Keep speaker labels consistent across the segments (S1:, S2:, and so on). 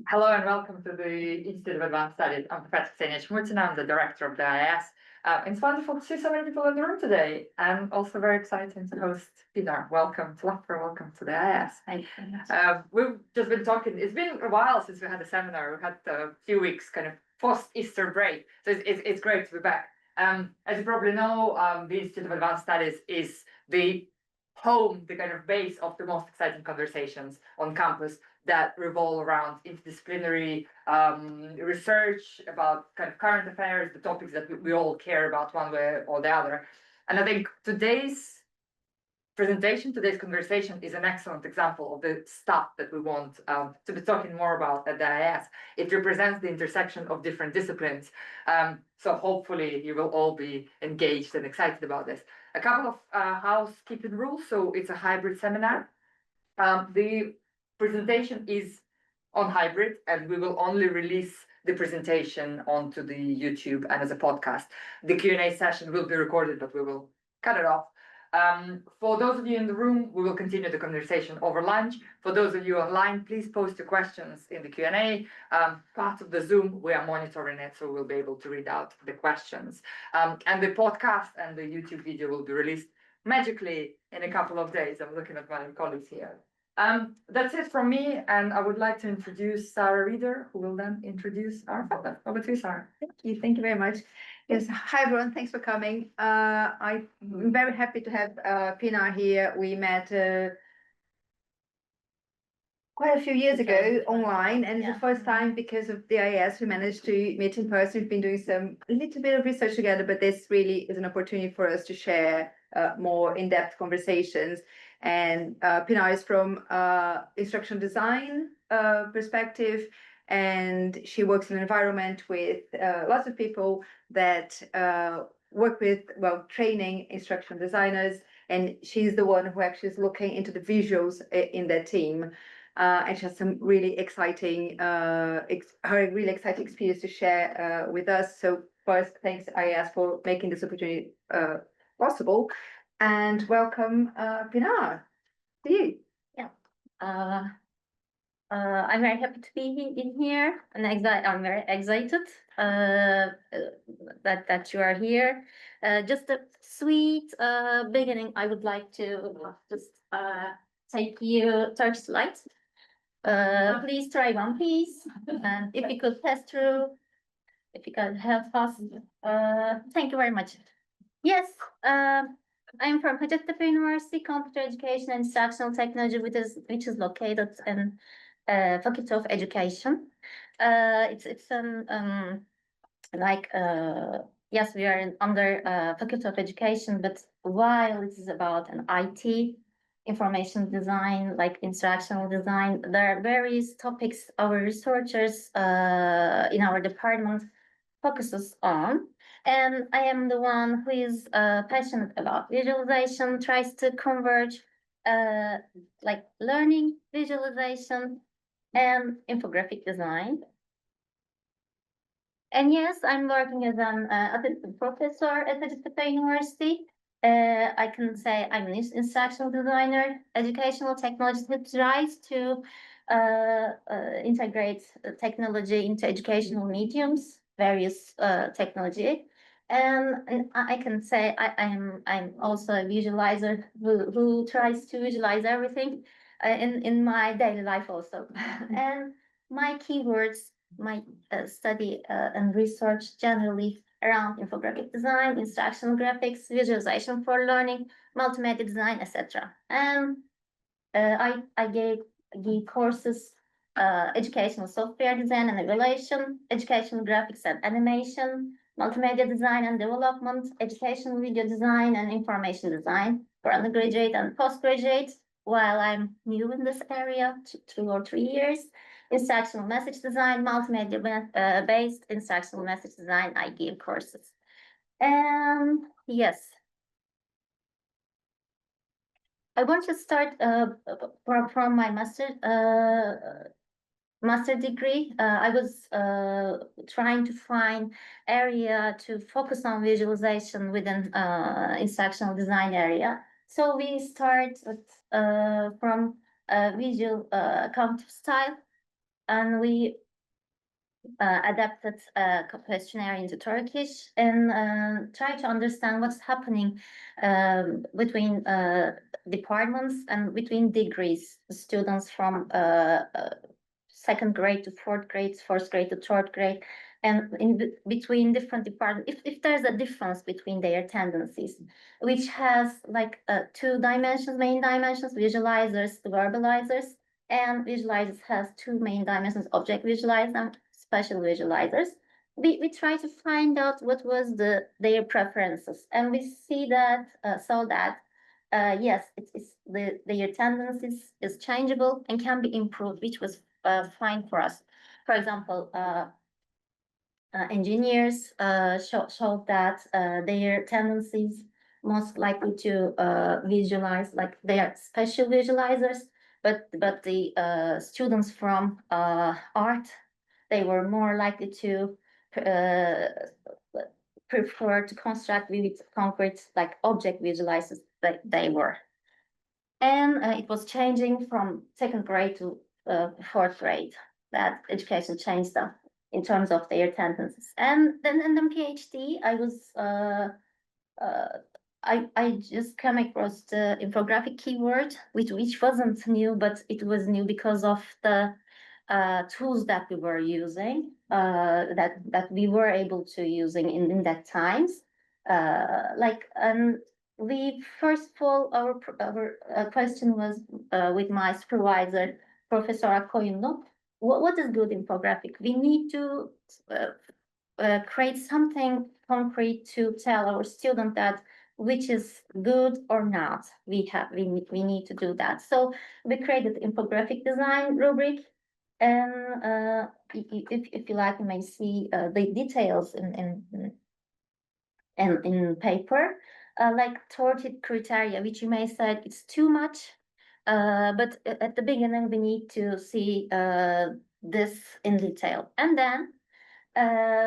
S1: Hello and welcome to the Institute of Advanced Studies. I'm Professor Ksenia Chmurtina. I'm the director of the IIS. It's wonderful to see so many people in the room today, and also very exciting to host Pınar. Welcome to Lafra, welcome to the IIS.
S2: Thank you.
S1: We've just been talking, it's been a while since we had a seminar. We had a few weeks kind of post-Easter break, so it's great to be back. As you probably know, the Institute of Advanced Studies is the home, the kind of base of the most exciting conversations on campus that revolve around interdisciplinary research about kind of current affairs, the topics that we all care about one way or the other. And I think today's presentation, today's conversation is an excellent example of the stuff that we want to be talking more about at the IIS. It represents the intersection of different disciplines. So hopefully you will all be engaged and excited about this. A couple of housekeeping rules. So it's a hybrid seminar. The presentation is on hybrid, and we will only release the presentation onto the YouTube and as a podcast. The Q&A session will be recorded, but we will cut it off. For those of you in the room, we will continue the conversation over lunch. For those of you online, please post your questions in the Q&A. Part of the Zoom, we are monitoring it, so we'll be able to read out the questions. And the podcast and the YouTube video will be released magically in a couple of days. I'm looking at my colleagues here. That's it from me, and I would like to introduce Sarah Reeder, who will then introduce our founder. Over to you, Sarah.
S2: Thank you very much. Yes, hi everyone, thanks for coming. I'm very happy to have Pınar here. We met quite a few years ago online, and it's the first time because of the IIS we managed to meet in person. We've been doing a little bit of research together, but this really is an opportunity for us to share more in-depth conversations. And Pınar is from instructional design perspective, and she works in an environment with lots of people that work with, training instructional designers, and she's the one who actually is looking into the visuals in their team. And she has some really exciting, experience to share with us. So first, thanks IIS for making this opportunity possible. And welcome, Pınar, to you.
S3: Yeah, I'm very happy to be in here, and I'm very excited that you are here. Just a sweet beginning. I would like to just take you Turkish slides. Please try one, please, and if you could pass through, if you could help us. Thank you very much. Yes. I'm from Hacettepe University, Computer Education and Instructional Technology, which is located in Faculty of Education. It's yes, we are under Faculty of Education, but while it is about an IT, information design, like instructional design, there are various topics our researchers in our department focuses on. And I am the one who is passionate about visualization, tries to converge learning, visualization, and infographic design. And yes, I'm working as an assistant professor at Hacettepe University. I can say I'm an instructional designer. Educational technology tries to integrate technology into educational mediums, various technology. And I can say I'm also a visualizer who tries to visualize everything in my daily life also. And my keywords, my study and research generally around infographic design, instructional graphics, visualization for learning, multimedia design, etc. And I gave courses, educational software design and evaluation, educational graphics and animation, multimedia design and development, educational video design and information design for undergraduate and postgraduate. While I'm new in this area, 2 or 3 years, instructional message design, multimedia based instructional message design, I give courses. And yes, I want to start from my master degree. I was trying to find area to focus on visualization within instructional design area. So we start with from visual cognitive style and we adapted a questionnaire into Turkish and try to understand what's happening between departments and between degrees, students from second grade to fourth grade, first grade to third grade, and in between different departments, if there's a difference between their tendencies, which has like two dimensions, main dimensions, visualizers, verbalizers, and visualizers has two main dimensions, object visualizers and special visualizers. We try to find out what was their preferences, and we see that yes, it's their tendencies is changeable and can be improved, which was fine for us. For example, engineers showed that their tendencies most likely to visualize, like they are special visualizers, but the students from art, they were more likely to prefer to construct with concrete, like object visualizers that they were. And it was changing from second grade to fourth grade, that education changed them in terms of their tendencies. And then in the PhD, I was I just came across the infographic keyword, which wasn't new, but it was new because of the tools that we were using, that we were able to using in that times. We first of all, our question was with my supervisor, Professor Akoyunlu. What is good infographic? We need to create something concrete to tell our student that which is good or not. We need to do that. So we created infographic design rubric, and if you like, you may see the details in paper, like 30 criteria, which you may say it's too much. But at the beginning, we need to see this in detail, and then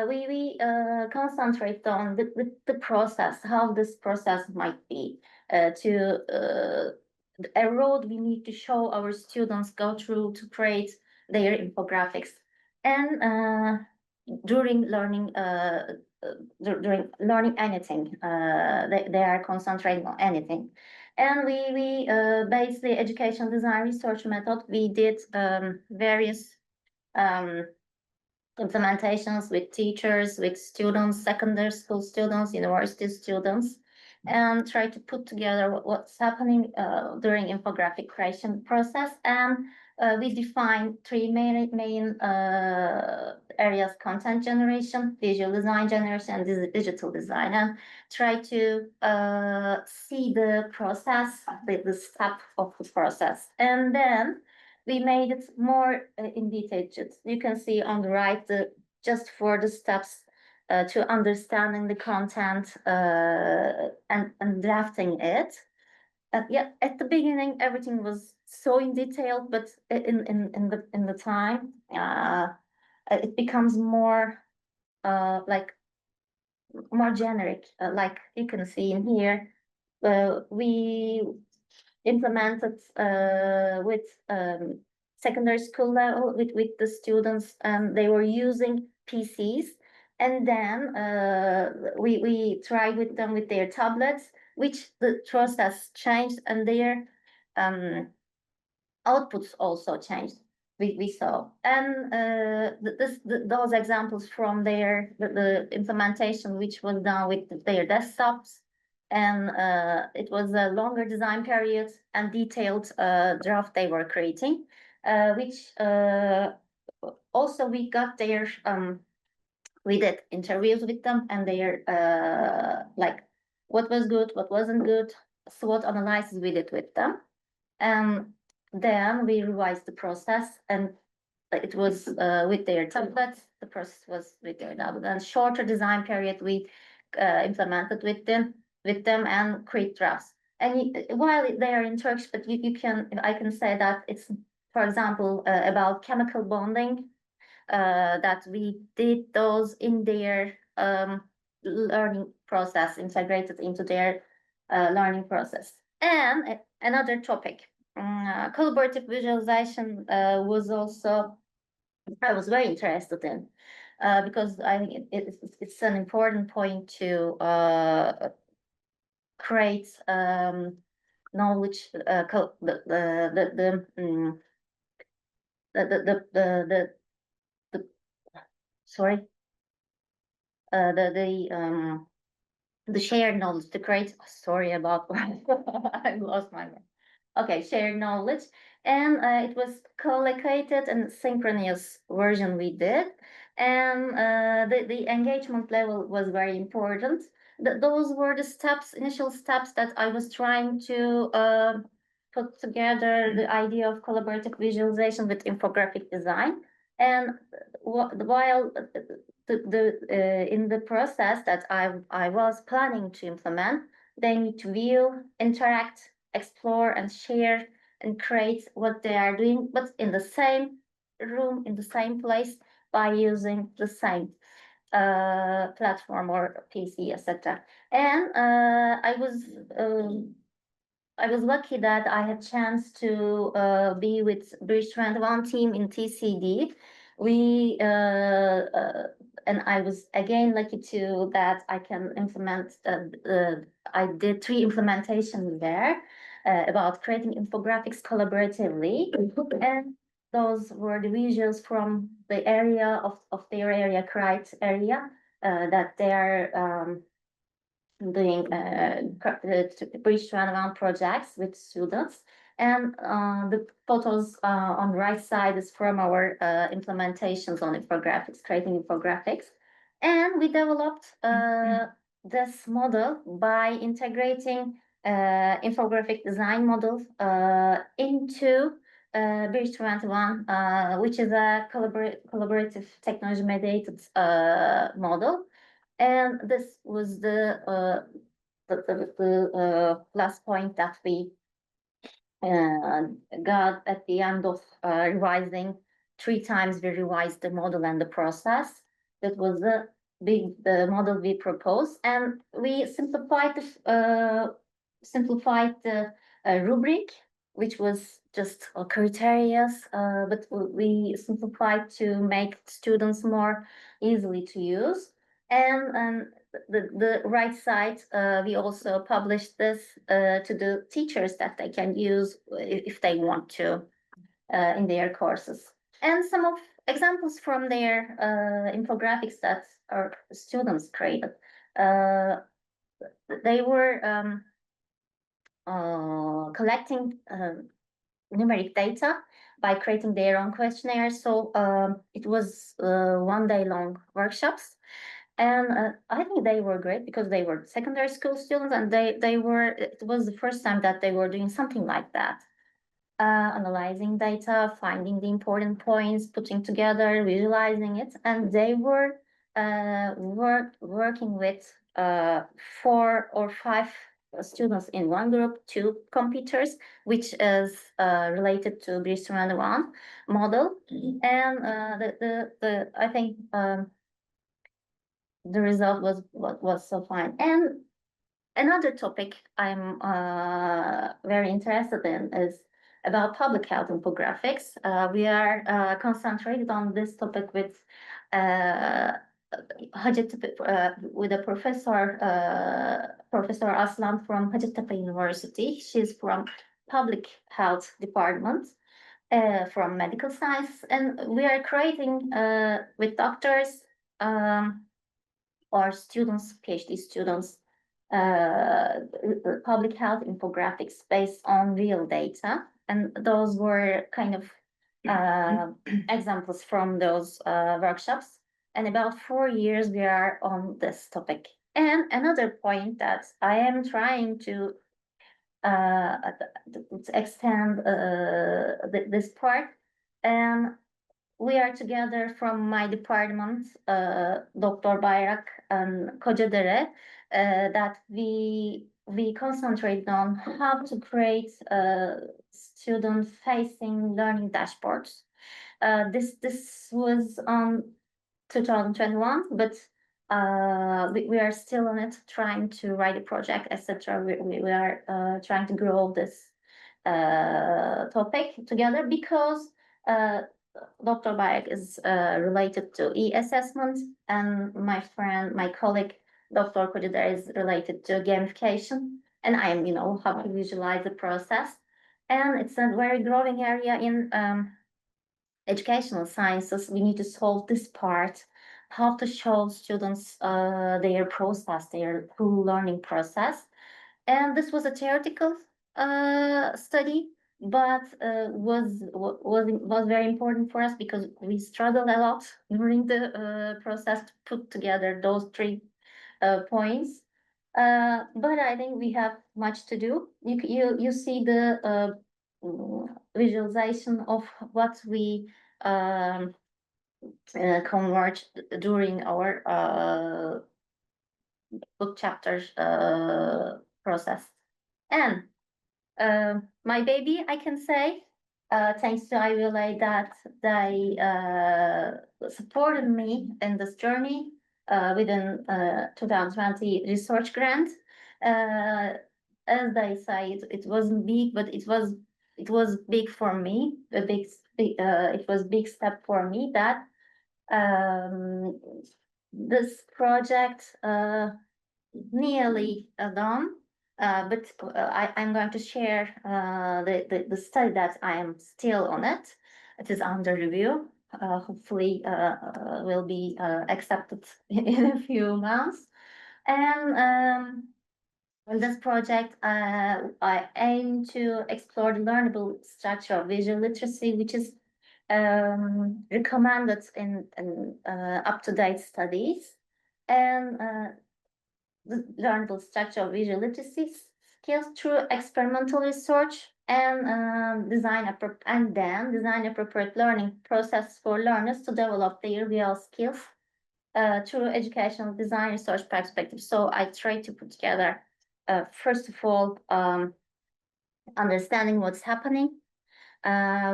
S3: we concentrate on the process, how this process might be a road we need to show our students go through to create their infographics, and during learning anything, they are concentrating on anything. And we based the education design research method. We did various implementations with teachers, with students, secondary school students, university students, and try to put together what's happening during infographic creation process. And we define three main areas: content generation, visual design generation, and digital design, and try to see the process, the step of the process. And then we made it more in detail. You can see on the right, just for the steps to understanding the content and drafting it. Yeah, at the beginning, everything was so in detail, but in the time, it becomes more like more generic. Like you can see in here, we implemented with secondary school level with the students, and they were using PCs, and then we tried with them with their tablets, which the process changed, and their outputs also changed. We saw, and those examples from the implementation, which was done with their desktops, and it was a longer design period and detailed draft they were creating, which also we got their we did interviews with them, and their like what was good, what wasn't good, SWOT analysis we did with them, and then we revised the process, and it was with their templates. The process was with their tablet, and shorter design period we implemented with them and create drafts. And while they are in Turkish, but I can say that it's, for example, about chemical bonding, that we did those in their learning process, integrated into their learning process. And another topic, collaborative visualization was also I was very interested in, because I think it's an important point to create knowledge, the sorry, the shared knowledge to create. Sorry about I lost my mind. Okay, shared knowledge, and it was co-located and synchronous version we did, and the engagement level was very important. Those were the steps, initial steps that I was trying to put together the idea of collaborative visualization with infographic design, and while in the process that I was planning to implement, they need to view, interact, explore, and share and create what they are doing, but in the same room, in the same place, by using the same platform or PC, etc. And I was lucky that I had chance to be with Bridge 21 team in TCD. We and I was again lucky too that I can implement. I did 3 implementations there about creating infographics collaboratively, and those were the visuals from the area of their area, CRITE area, that they are doing Bridge 21 projects with students. And the photos on the right side is from our implementations on infographics, creating infographics. And we developed this model by integrating infographic design model into Bridge 21, which is a collaborative technology mediated model. And this was the last point that we got at the end of revising. 3 times we revised the model and the process. That was the model we proposed, and we simplified the rubric, which was just criteria, but we simplified to make students more easily to use. And the right side, we also published this to the teachers that they can use if they want to in their courses. And some of examples from their infographics that our students created. They were collecting numeric data by creating their own questionnaires. So it was 1 day long workshops. And I think they were great because they were secondary school students, and it was the first time that they were doing something like that. Analyzing data, finding the important points, putting together, visualizing it. And they were working with 4 or 5 students in one group, 2 computers, which is related to Bridge 21 model. And I think the result was so fine. And another topic I'm very interested in is about public health infographics. We are concentrated on this topic with with a professor, Professor Aslan from Hacettepe University. She's from public health department. From medical science, and we are creating with doctors or students, PhD students, public health infographics based on real data. And those were kind of examples from those workshops. And about 4 years we are on this topic. And another point that I am trying to extend this part, and we are together from my department, Dr. Bayrak and Kocadere, that we concentrate on how to create student-facing learning dashboards. This was on 2021, but we are still on it, trying to write a project, etc. We are trying to grow this topic together, because Dr. Bayek is related to e-assessment, and my colleague, Dr. Kocadar, is related to gamification. And I am, how to visualize the process. And it's a very growing area in educational sciences. We need to solve this part, how to show students their process, their full learning process. And this was a theoretical study, but was very important for us because we struggled a lot during the process to put together those 3 points. But I think we have much to do. You see the visualization of what we converge during our book chapters process. And my baby, I can say, thanks to IVLA, that they supported me in this journey within 2020 research grant. As they say, it wasn't big, but it was big for me. It was big step for me that this project nearly done. But I'm going to share the study that I am still on it. It is under review. Hopefully, will be accepted in a few months. And in this project, I aim to explore the learnable structure of visual literacy, which is recommended in up-to-date studies, and the learnable structure of visual literacy skills through experimental research and design appropriate learning process for learners to develop their real skills through educational design research perspective. So I try to put together, first of all, understanding what's happening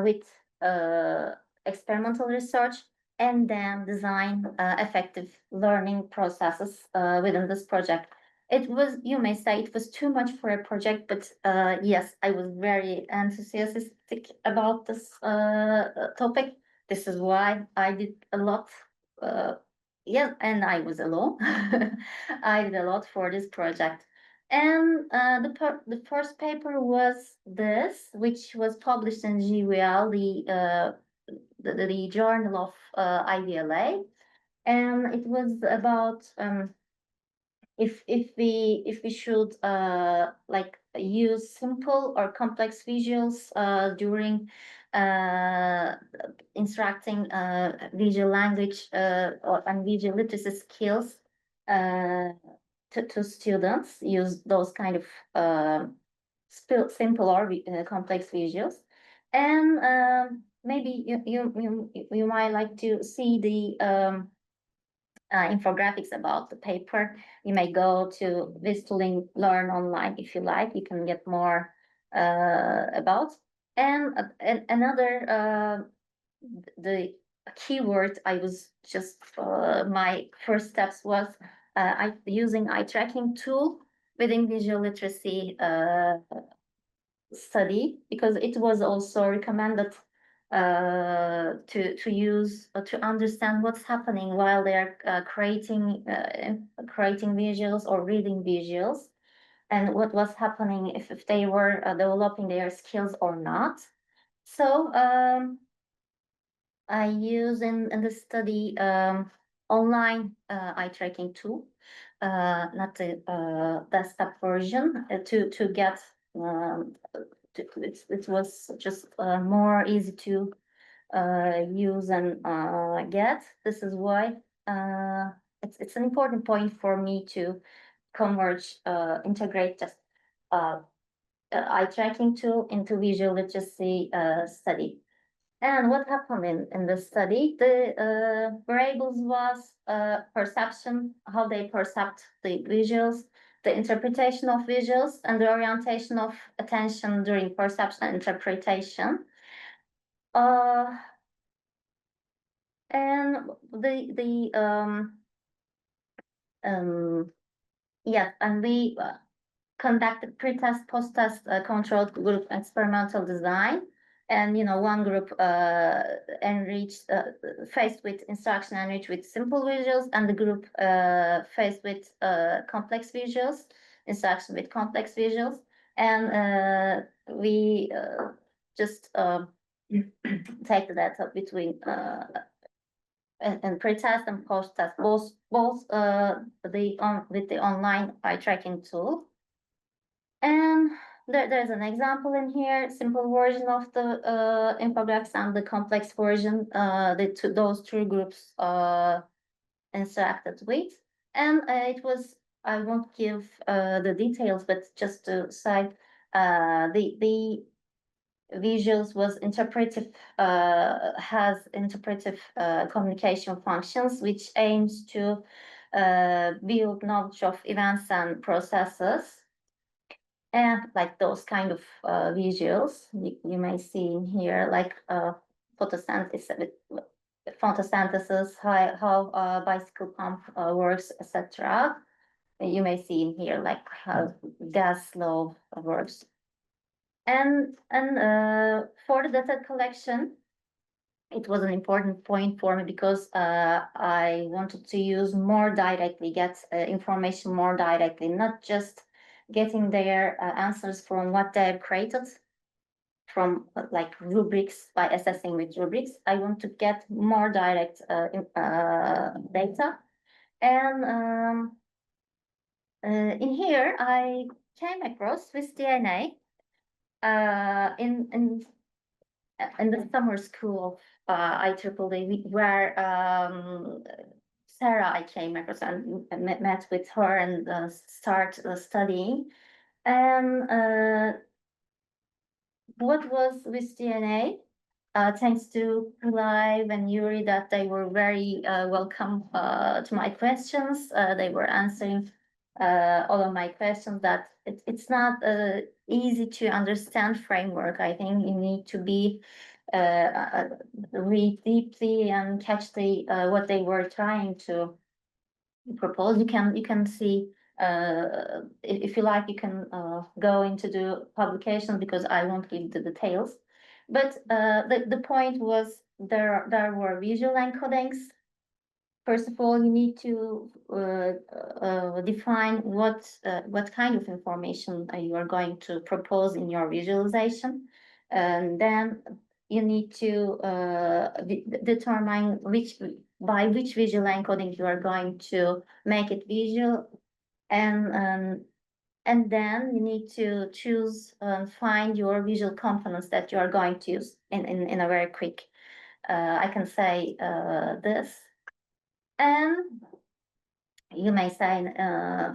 S3: with experimental research, and then design effective learning processes within this project. It was, you may say, it was too much for a project, but yes, I was very enthusiastic about this topic. This is why I did a lot. Yeah, and I was alone. I did a lot for this project. And the first paper was this, which was published in GWL, the journal of IVLA, and it was about if we should like use simple or complex visuals during instructing visual language and visual literacy skills to students, use those kind of simple or complex visuals. And maybe you might like to see the infographics about the paper. You may go to Visualisation Learn online if you like. You can get more about. And another the keyword I was just my first steps was using eye tracking tool within visual literacy study, because it was also recommended to use to understand what's happening while they're creating visuals or reading visuals, and what was happening if they were developing their skills or not. So I use in the study online eye tracking tool, not the desktop version, to get it was just more easy to use and get. This is why it's an important point for me to converge, integrate just eye tracking tool into visual literacy study. And what happened in this study? The variables was perception, how they percept the visuals, the interpretation of visuals, and the orientation of attention during perception and interpretation. And yes, and we conducted pre-test, post-test controlled group experimental design. And one group enriched, faced with instruction enriched with simple visuals, and the group faced with complex visuals, instruction with complex visuals. And we just take the data between and pre-test and post-test, both with the online eye tracking tool. And there's an example in here, simple version of the infographics and the complex version, those two groups interacted with. And it was, I won't give the details, but just to say, the visuals was interpretive, has interpretive communication functions, which aims to build knowledge of events and processes. And like those kind of visuals you may see in here, like photosynthesis, how bicycle pump works, etc. You may see in here like how gas law works. And for the data collection, it was an important point for me because I wanted to use more directly, get information more directly, not just getting their answers from what they've created from like rubrics, by assessing with rubrics. I want to get more direct data. And in here, I came across with DNA in the summer school of IEEE, where Sarah, I came across and met with her and start studying. And what was with DNA? Thanks to Live and Yuri, that they were very welcome to my questions. They were answering all of my questions. That it's not easy to understand framework. I think you need to be read deeply and catch the what they were trying to propose. You can see, if you like, you can go into the publication, because I won't give the details. But the point was, there were visual encodings. First of all, you need to define what kind of information you are going to propose in your visualization, and then you need to determine by which visual encoding you are going to make it visual, and then you need to choose and find your visual components that you are going to use in a very quick. I can say this. And you may say,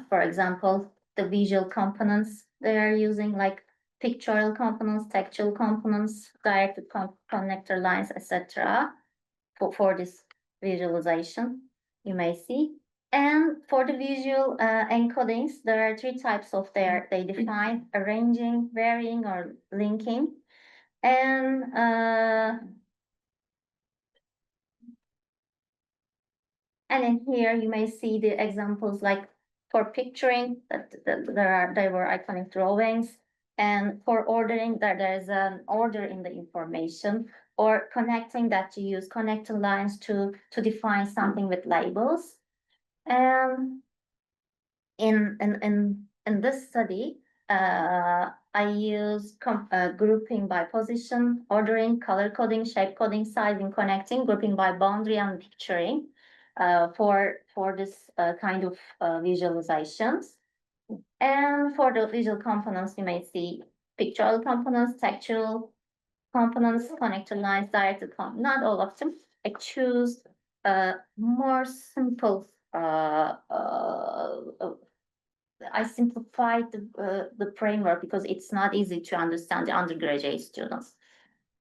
S3: for example, the visual components they're using, like pictorial components, textual components, directed connector lines, etc. for this visualization, you may see. And for the visual encodings, there are three types of they define: arranging, varying, or linking. And in here, you may see the examples, like for picturing, that they were iconic drawings, and for ordering, there is an order in the information, or connecting, that you use connector lines to define something with labels. And in this study, I use grouping by position, ordering, color coding, shape coding, sizing, connecting, grouping by boundary, and picturing for this kind of visualizations. And for the visual components, you may see pictorial components, textual components, connector lines, directed not all of them. I choose more simple. I simplified the framework because it's not easy to understand the undergraduate students.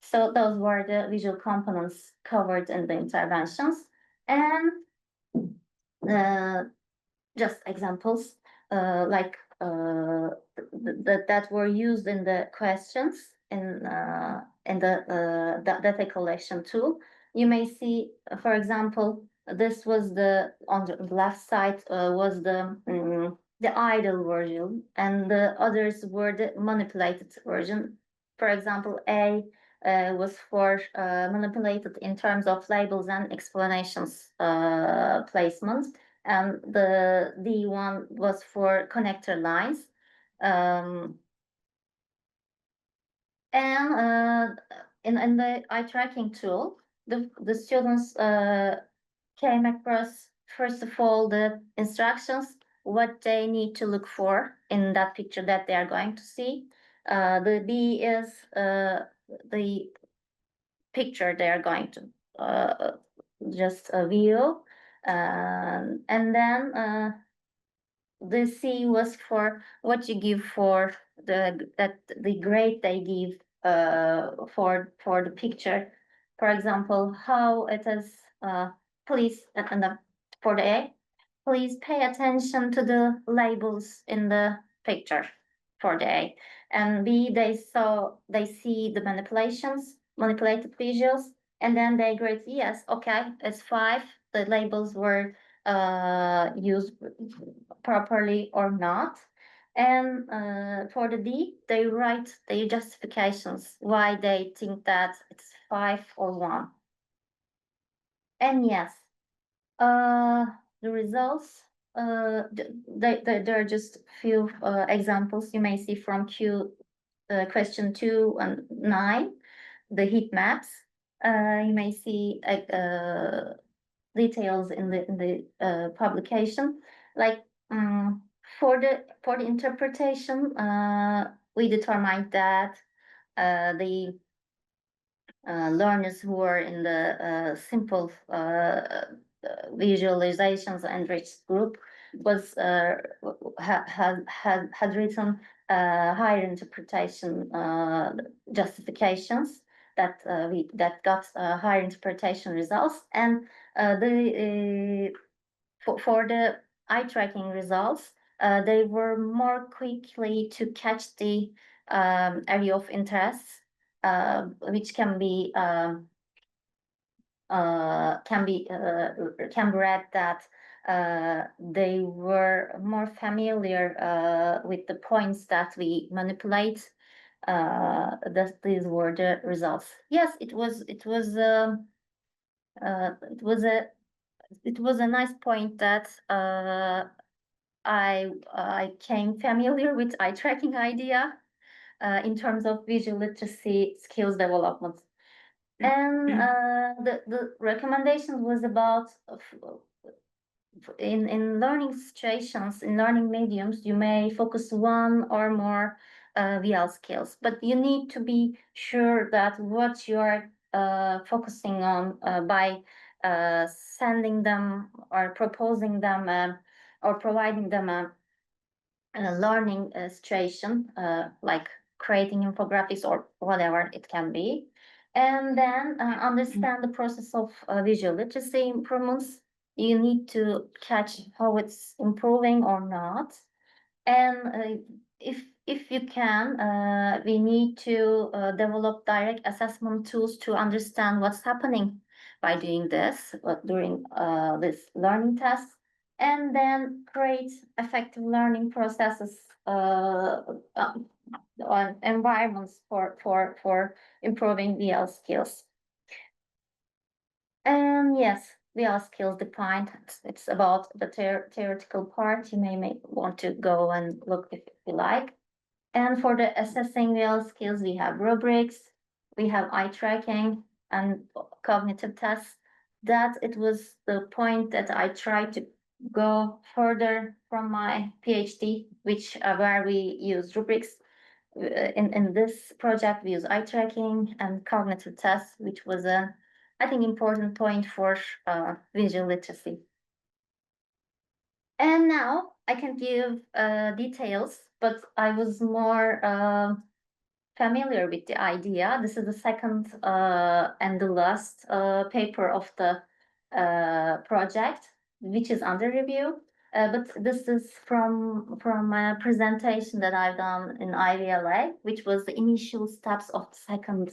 S3: So those were the visual components covered in the interventions. And just examples like that were used in the questions in the data collection tool. You may see, for example, this was on the left side was the idle version, and the others were the manipulated version. For example, A was for manipulated in terms of labels and explanations placement, and the D one was for connector lines. And in the eye tracking tool, the students came across, first of all, the instructions, what they need to look for in that picture that they are going to see. The B is the picture they are going to just view. And then the C was for what you give for the grade they give for the picture. For example, how it is please for the A, please pay attention to the labels in the picture for the A. And B, they see the manipulated visuals, and then they grade, yes, okay, it's 5. The labels were used properly or not. And for the D, they write their justifications why they think that it's 5 or 1. And yes, the results, there are just few examples you may see from question 2 and 9, the heat maps. You may see details in the publication. Like for the interpretation, we determined that the learners who are in the simple visualizations enriched group was had written higher interpretation justifications that got higher interpretation results. And for the eye tracking results, they were more quickly to catch the area of interest, which can be read that they were more familiar with the points that we manipulate. That these were the results. Yes, it was a nice point that I came familiar with eye tracking idea in terms of visual literacy skills development. And the recommendation was about in learning situations, in learning mediums, you may focus one or more VL skills, but you need to be sure that what you are focusing on by sending them or proposing them or providing them a learning situation, like creating infographics or whatever it can be, and then understand the process of visual literacy improvements. You need to catch how it's improving or not. And if you can, we need to develop direct assessment tools to understand what's happening by doing this during this learning test, and then create effective learning processes on environments for improving VL skills. And yes, VL skills defined. It's about the theoretical part. You may want to go and look if you like. And for the assessing VL skills, we have rubrics, we have eye tracking, and cognitive tests. That it was the point that I tried to go further from my PhD, which where we use rubrics. In this project, we use eye tracking and cognitive tests, which was a, I think, important point for visual literacy. And now I can give details, but I was more familiar with the idea. This is the second and the last paper of the project, which is under review. But this is from a presentation that I've done in IVLA, which was the initial steps of the second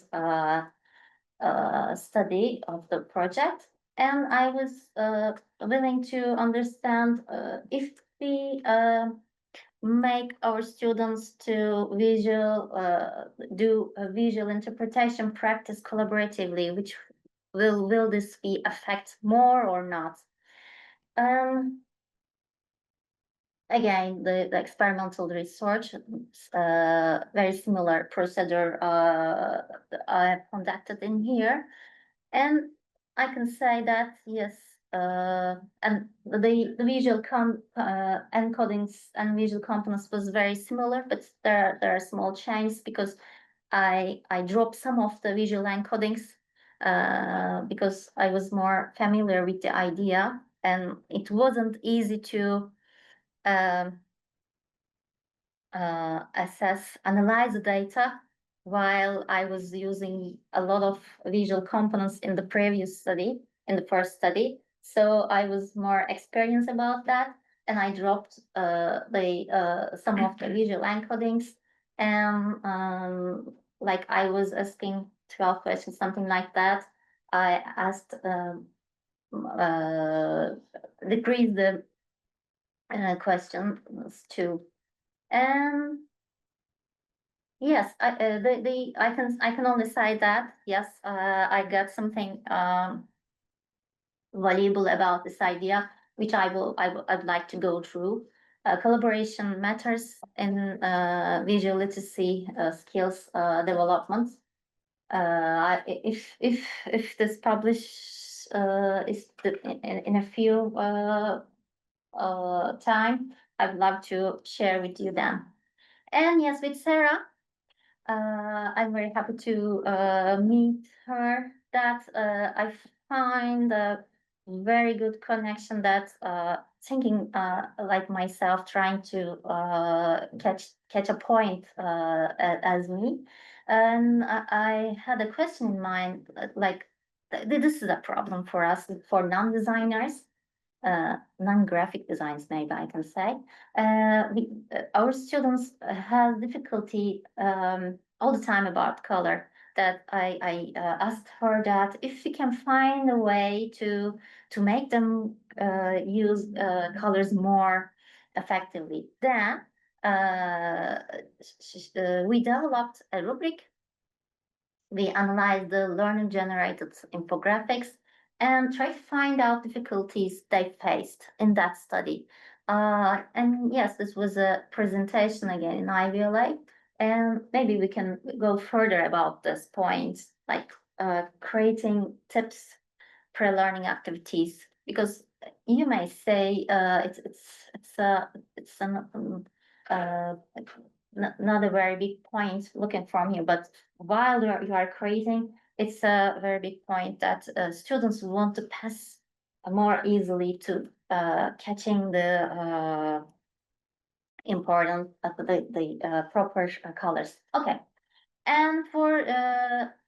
S3: study of the project. And I was willing to understand if we make our students to do a visual interpretation practice collaboratively, which will this be affect more or not? Again, the experimental research, very similar procedure I have conducted in here. And I can say that, yes, and the visual encodings and visual components was very similar, but there are small changes because I dropped some of the visual encodings because I was more familiar with the idea, and it wasn't easy to analyze the data while I was using a lot of visual components in the previous study, in the first study. So I was more experienced about that, and I dropped some of the visual encodings, and like I was asking 12 questions, something like that. I asked decrease the questions to. And yes, I can only say that yes, I got something valuable about this idea, which I'd like to go through. Collaboration matters in visual literacy skills development. If this publish in a few time, I'd love to share with you then. And yes, with Sarah, I'm very happy to meet her. That I find a very good connection. That thinking like myself, trying to catch a point as me. And I had a question in mind, like this is a problem for us, for non-designers. Non-graphic designs, maybe I can say. Our students have difficulty all the time about color. That I asked her that if we can find a way to make them use colors more effectively, then we developed a rubric. We analyzed the learner-generated infographics and try to find out difficulties they faced in that study. And yes, this was a presentation again in IVLA, and maybe we can go further about this point, like creating tips, pre-learning activities, because you may say it's not a very big point looking from here, but while you are creating, it's a very big point that students want to pass more easily to catching the important the proper colors. Okay. And for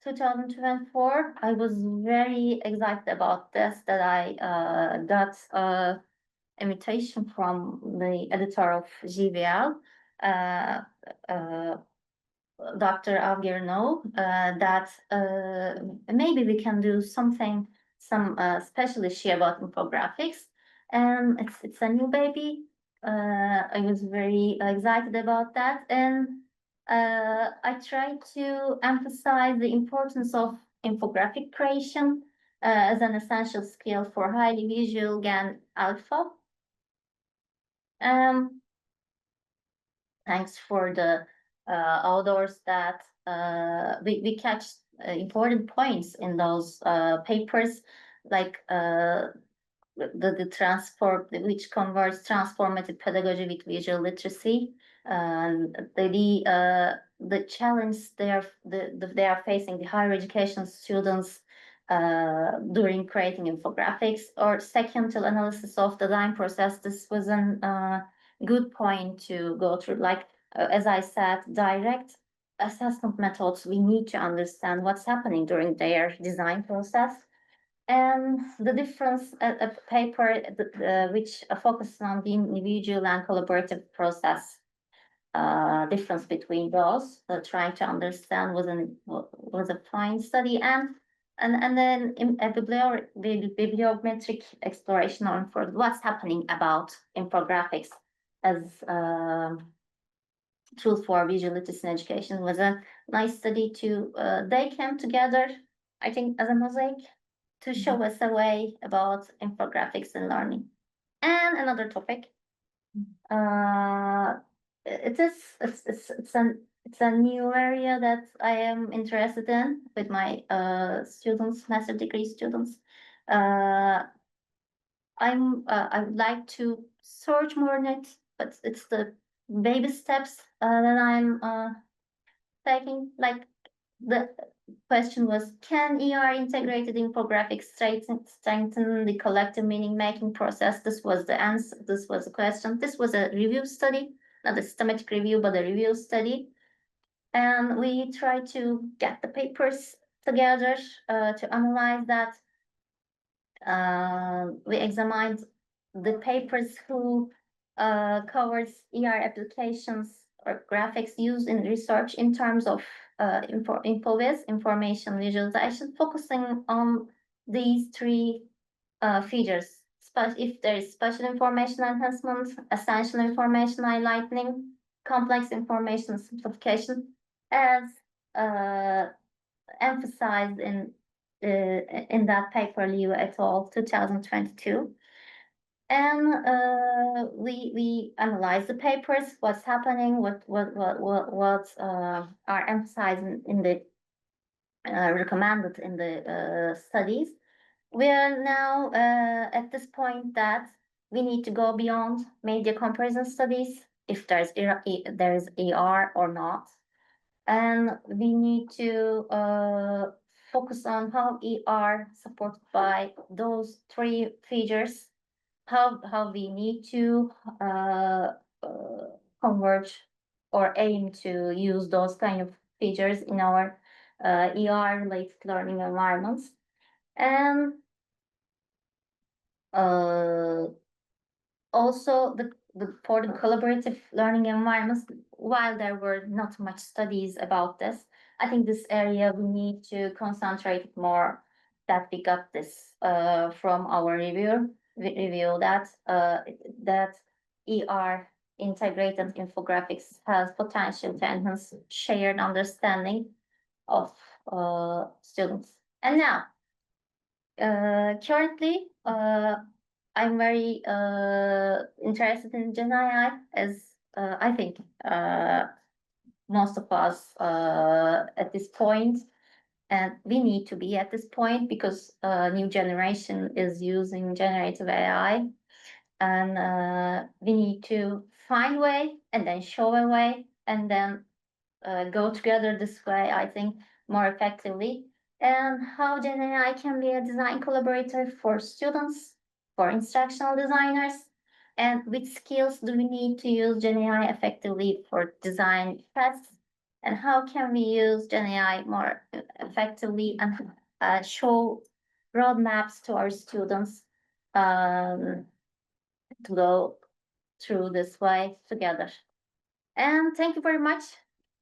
S3: 2024, I was very excited about this, that I got invitation from the editor of GVL, Dr. Avgerno, that maybe we can do something, some special issue about infographics. And it's a new baby. I was very excited about that. And I tried to emphasize the importance of infographic creation as an essential skill for highly visual Gen Alpha. Thanks for the authors that we catch important points in those papers, like the transform, which converts transformative pedagogy with visual literacy. The challenge they are facing, the higher education students during creating infographics, or sequential analysis of the design process. This was a good point to go through. Like as I said, direct assessment methods. We need to understand what's happening during their design process. And the difference, a paper which focuses on the individual and collaborative process, difference between those, trying to understand was a fine study, and then a bibliometric exploration on for what's happening about infographics as tools for visual literacy in education. It was a nice study to, they came together, I think, as a mosaic to show us a way about infographics and learning. And another topic, it's a new area that I am interested in with my students, master degree students. I would like to search more on it, but it's the baby steps that I'm taking. Like the question was, can ER integrated infographics strengthen the collective meaning making process? This was the answer. This was the question. This was a review study, not a systematic review, but a review study. And we tried to get the papers together to analyze that. We examined the papers who covers ER applications or graphics used in research in terms of InfoVis, information visualization, focusing on these three features. If there is special information enhancement, essential information highlighting, complex information simplification, as emphasized in that paper, Liu et al. 2022. And we analyze the papers, what's happening, what are emphasized in the recommended in the studies. We are now at this point that we need to go beyond media comparison studies, if there is ER or not, and we need to focus on how ER supported by those three features, how we need to converge or aim to use those kind of features in our ER related learning environments. And also for the collaborative learning environments, while there were not much studies about this, I think this area we need to concentrate more, that we got this from our review that ER integrated infographics has potential to enhance shared understanding of students. And now, currently, I'm very interested in GenAI, as I think most of us at this point, and we need to be at this point, because new generation is using generative AI, and we need to find a way and then show a way and then go together this way, I think, more effectively. And how GenAI can be a design collaborator for students, for instructional designers, and which skills do we need to use GenAI effectively for design tasks, and how can we use GenAI more effectively and show roadmaps to our students to go through this way together. And thank you very much